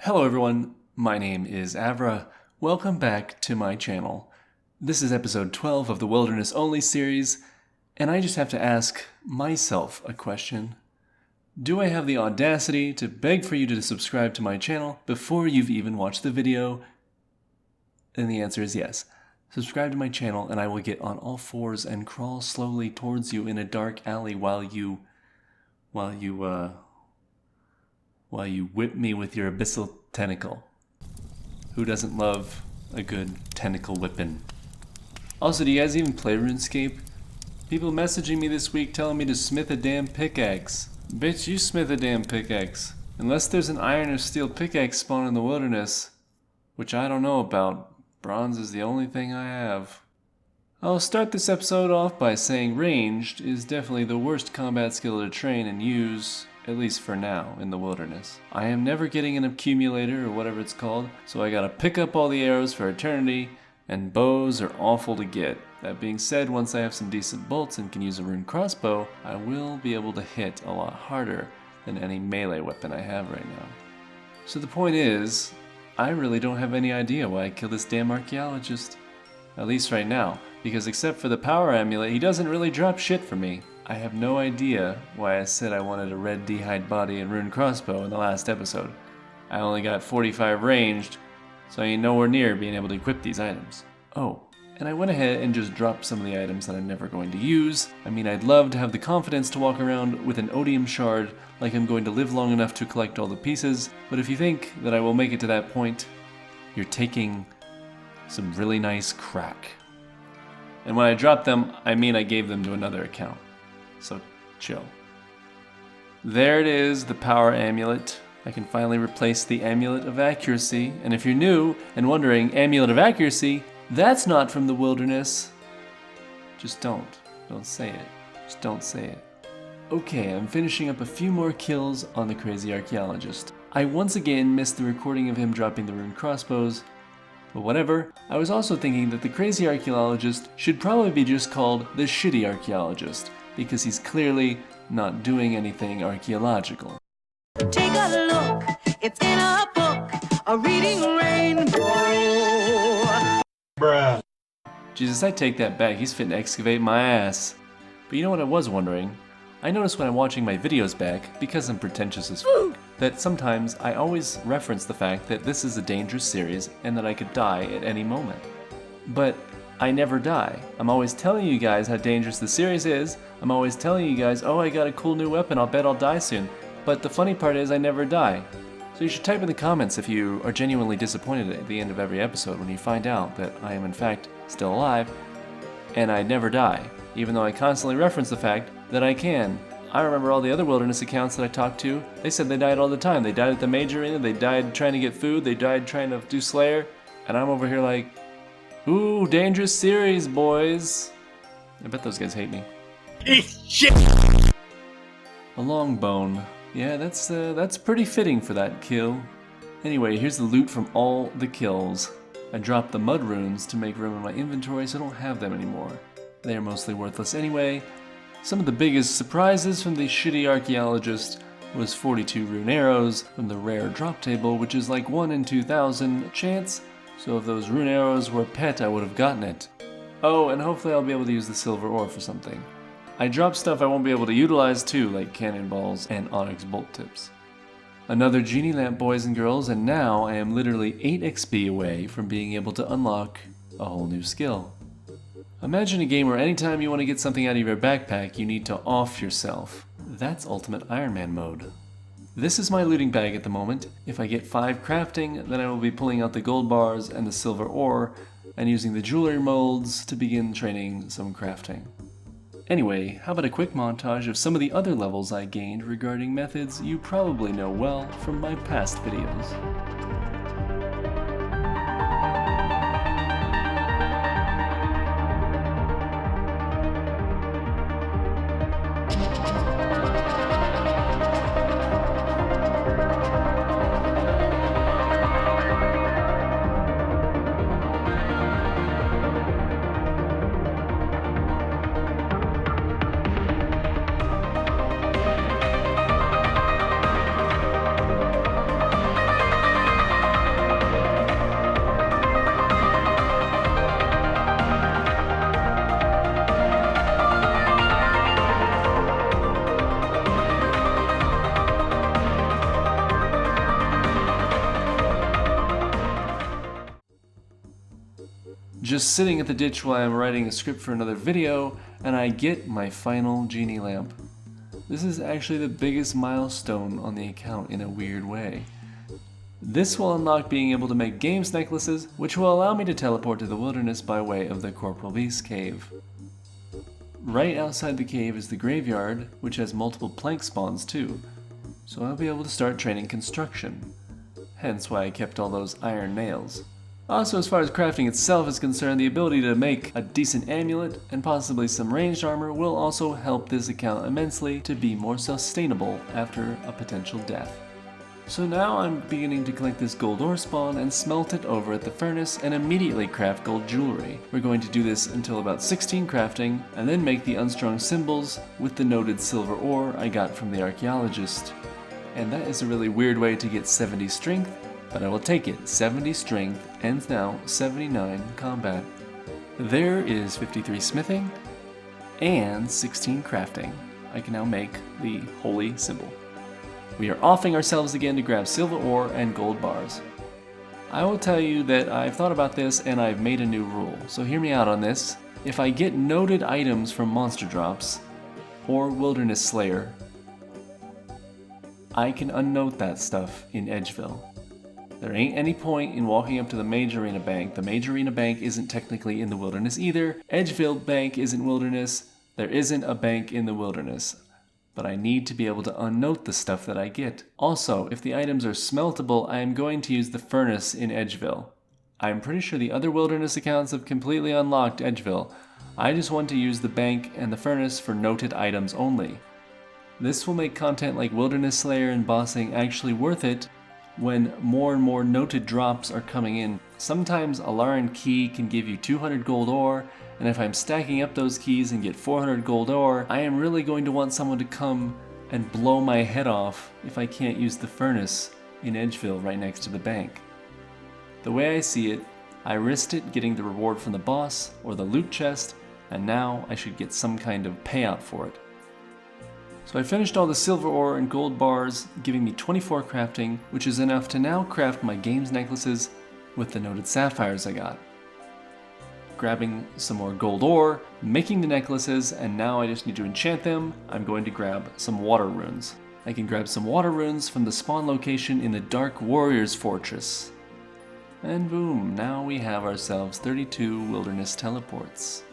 Hello everyone, my name is Avra. Welcome back to my channel. This is episode 12 of the Wilderness Only series, and I just have to ask myself a question. Do I have the audacity to beg for you to subscribe to my channel before you've even watched the video? And the answer is yes. Subscribe to my channel and I will get on all fours and crawl slowly towards you in a dark alley while you whip me with your abyssal tentacle. Who doesn't love a good tentacle whipping? Also, do you guys even play RuneScape? People messaging me this week telling me to smith a damn pickaxe. Bitch, you smith a damn pickaxe. Unless there's an iron or steel pickaxe spawn in the wilderness, which I don't know about. Bronze is the only thing I have. I'll start this episode off by saying ranged is definitely the worst combat skill to train and use, at least for now, in the wilderness. I am never getting an accumulator or whatever it's called, so I gotta pick up all the arrows for eternity, and bows are awful to get. That being said, once I have some decent bolts and can use a rune crossbow, I will be able to hit a lot harder than any melee weapon I have right now. So the point is, I really don't have any idea why I killed this damn archaeologist. At least right now, because except for the power amulet, he doesn't really drop shit for me. I have no idea why I said I wanted a red d'hide body and rune crossbow in the last episode. I only got 45 ranged, so I ain't nowhere near being able to equip these items. Oh, and I went ahead and just dropped some of the items that I'm never going to use. I mean, I'd love to have the confidence to walk around with an odium shard like I'm going to live long enough to collect all the pieces, but if you think that I will make it to that point, you're taking some really nice crack. And when I dropped them, I mean I gave them to another account. So chill. There it is, the power amulet. I can finally replace the amulet of accuracy. And if you're new and wondering, amulet of accuracy, that's not from the wilderness. Just don't say it. Just don't say it. Okay, I'm finishing up a few more kills on the crazy archaeologist. I once again missed the recording of him dropping the rune crossbows, but whatever. I was also thinking that the crazy archaeologist should probably be just called the shitty archaeologist, because he's clearly not doing anything archaeological. Take a look, it's in a book, a reading rainbow. Bruh. Jesus, I take that back, he's fitting to excavate my ass. But you know what I was wondering? I noticed when I'm watching my videos back, because I'm pretentious as fuck, that sometimes I always reference the fact that this is a dangerous series and that I could die at any moment. But I never die. I'm always telling you guys how dangerous the series is. I'm always telling you guys, oh, I got a cool new weapon, I'll bet I'll die soon. But the funny part is I never die. So you should type in the comments if you are genuinely disappointed at the end of every episode when you find out that I am in fact still alive and I never die, even though I constantly reference the fact that I can. I remember all the other wilderness accounts that I talked to, they said they died all the time. They died at the major arena, they died trying to get food, they died trying to do Slayer, and I'm over here like, ooh, dangerous series, boys. I bet those guys hate me. Shit. A long bone. Yeah, that's pretty fitting for that kill. Anyway, here's the loot from all the kills. I dropped the mud runes to make room in my inventory so I don't have them anymore. They are mostly worthless anyway. Some of the biggest surprises from the shitty archaeologist was 42 rune arrows from the rare drop table, which is like 1 in 2,000 chance. So if those rune arrows were pet, I would have gotten it. Oh, and hopefully I'll be able to use the silver ore for something. I dropped stuff I won't be able to utilize too, like cannonballs and onyx bolt tips. Another genie lamp, boys and girls, and now I am literally 8 XP away from being able to unlock a whole new skill. Imagine a game where anytime you want to get something out of your backpack, you need to off yourself. That's Ultimate Iron Man mode. This is my looting bag at the moment. If I get 5 crafting, then I will be pulling out the gold bars and the silver ore, and using the jewelry molds to begin training some crafting. Anyway, how about a quick montage of some of the other levels I gained regarding methods you probably know well from my past videos. just sitting at the ditch while I'm writing a script for another video, and I get my final genie lamp. This is actually the biggest milestone on the account in a weird way. This will unlock being able to make games necklaces, which will allow me to teleport to the wilderness by way of the Corporal Beast cave. Right outside the cave is the graveyard, which has multiple plank spawns too, so I'll be able to start training construction. Hence why I kept all those iron nails. Also, as far as crafting itself is concerned, the ability to make a decent amulet and possibly some ranged armor will also help this account immensely to be more sustainable after a potential death. So now I'm beginning to collect this gold ore spawn and smelt it over at the furnace and immediately craft gold jewelry. We're going to do this until about 16 crafting and then make the unstrung symbols with the noted silver ore I got from the archaeologist. And that is a really weird way to get 70 strength, but I will take it. 70 strength and now 79 combat. There is 53 smithing and 16 crafting. I can now make the holy symbol. We are offing ourselves again to grab silver ore and gold bars. I will tell you that I've thought about this and I've made a new rule, so hear me out on this. If I get noted items from monster drops or wilderness slayer, I can unnote that stuff in Edgeville. There ain't any point in walking up to the Major Arena Bank. The Major Arena Bank isn't technically in the wilderness either. Edgeville Bank isn't wilderness. There isn't a bank in the wilderness. But I need to be able to unnote the stuff that I get. Also, if the items are smeltable, I am going to use the furnace in Edgeville. I'm pretty sure the other wilderness accounts have completely unlocked Edgeville. I just want to use the bank and the furnace for noted items only. This will make content like Wilderness Slayer and bossing actually worth it when more and more noted drops are coming in. Sometimes a Lauren key can give you 200 gold ore, and if I'm stacking up those keys and get 400 gold ore, I am really going to want someone to come and blow my head off if I can't use the furnace in Edgeville right next to the bank. The way I see it, I risked it getting the reward from the boss or the loot chest, and now I should get some kind of payout for it. So I finished all the silver ore and gold bars, giving me 24 crafting, which is enough to now craft my games necklaces with the noted sapphires I got. Grabbing some more gold ore, making the necklaces, and now I just need to enchant them. I'm going to grab some water runes. I can grab some water runes from the spawn location in the Dark Warriors Fortress. And boom, now we have ourselves 32 wilderness teleports.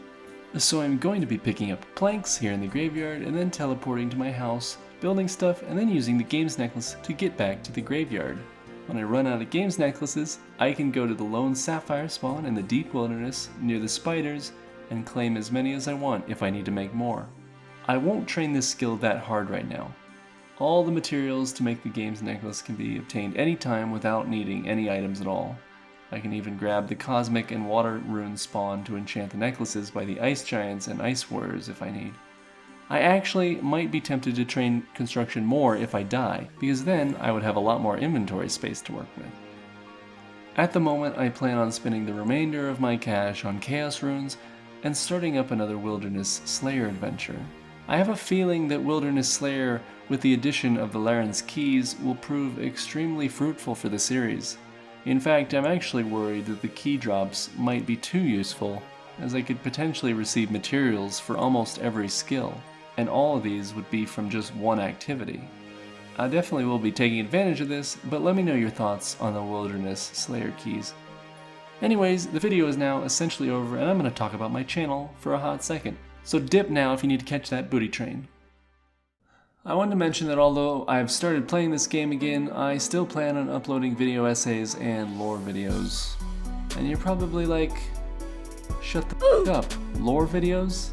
So I'm going to be picking up planks here in the graveyard and then teleporting to my house, building stuff, and then using the games necklace to get back to the graveyard. When I run out of games necklaces, I can go to the lone sapphire spawn in the deep wilderness near the spiders and claim as many as I want if I need to make more. I won't train this skill that hard right now. All the materials to make the games necklace can be obtained anytime without needing any items at all. I can even grab the cosmic and water rune spawn to enchant the necklaces by the ice giants and ice warriors if I need. I actually might be tempted to train construction more if I die, because then I would have a lot more inventory space to work with. At the moment, I plan on spending the remainder of my cash on chaos runes and starting up another Wilderness Slayer adventure. I have a feeling that Wilderness Slayer, with the addition of the Laren's keys, will prove extremely fruitful for the series. In fact, I'm actually worried that the key drops might be too useful, as I could potentially receive materials for almost every skill, and all of these would be from just one activity. I definitely will be taking advantage of this, but let me know your thoughts on the Wilderness Slayer keys. Anyways, the video is now essentially over, and I'm going to talk about my channel for a hot second. So dip now if you need to catch that booty train. I wanted to mention that although I've started playing this game again, I still plan on uploading video essays and lore videos. And you're probably like, shut the f*** up, lore videos?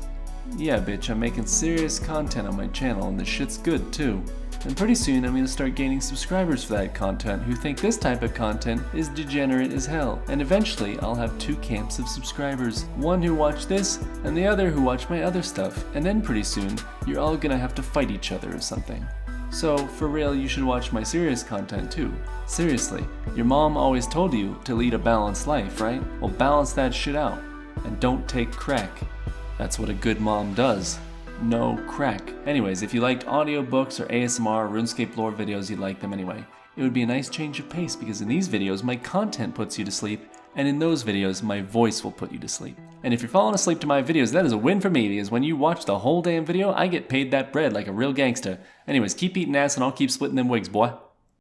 Yeah bitch, I'm making serious content on my channel and this shit's good too. And pretty soon I'm going to start gaining subscribers for that content who think this type of content is degenerate as hell. And eventually I'll have two camps of subscribers. One who watch this and the other who watch my other stuff. And then pretty soon you're all gonna have to fight each other or something. So for real, you should watch my serious content too. Seriously, your mom always told you to lead a balanced life, right? Well, balance that shit out. And don't take crack. That's what a good mom does. No crack. Anyways, if you liked audiobooks or ASMR or RuneScape lore videos, you'd like them anyway. It would be a nice change of pace because in these videos, my content puts you to sleep And in those videos, my voice will put you to sleep. And if you're falling asleep to my videos, that is a win for me, because when you watch the whole damn video, I get paid that bread like a real gangster. Anyways, keep eating ass and I'll keep splitting them wigs, boy.